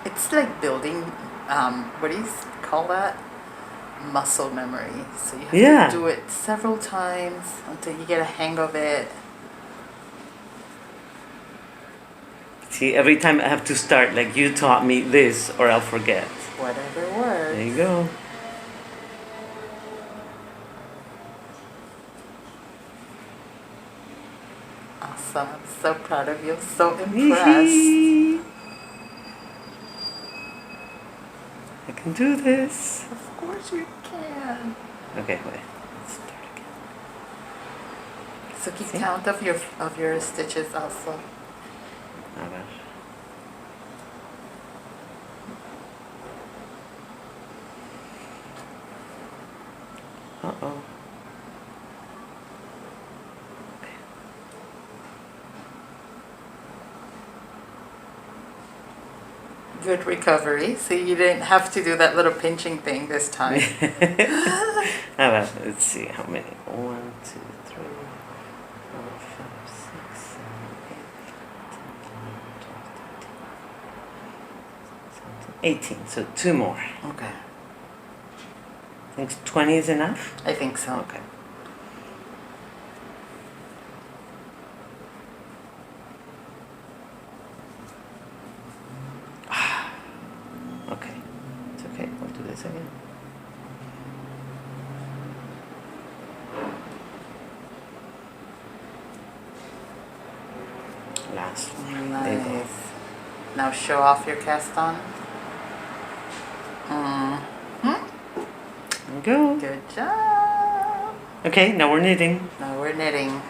It's like building, what do you call that? Muscle memory. So you have to do it several times until you get a hang of it. See, every time I have to start, like you taught me this, or I'll forget. Whatever works. There you go. Awesome. I'm so proud of you. So impressed. I can do this. Of course you can. Okay, wait. Let's start again. So keep count of your stitches also. A ver. Uh-oh. Good recovery. So you didn't have to do that little pinching thing this time. Alright, let's see how many. 1, 2, 3, 4, 5, 6, 7, 8, 10, 11, 12, 13, 18. So 2 more. Okay. I think 20 is enough? I think so. Okay. Okay. It's okay. We'll do this again. Last one. Nice. There you go. Now show off your cast on. Go. Good job. Okay, now we're knitting. Now we're knitting.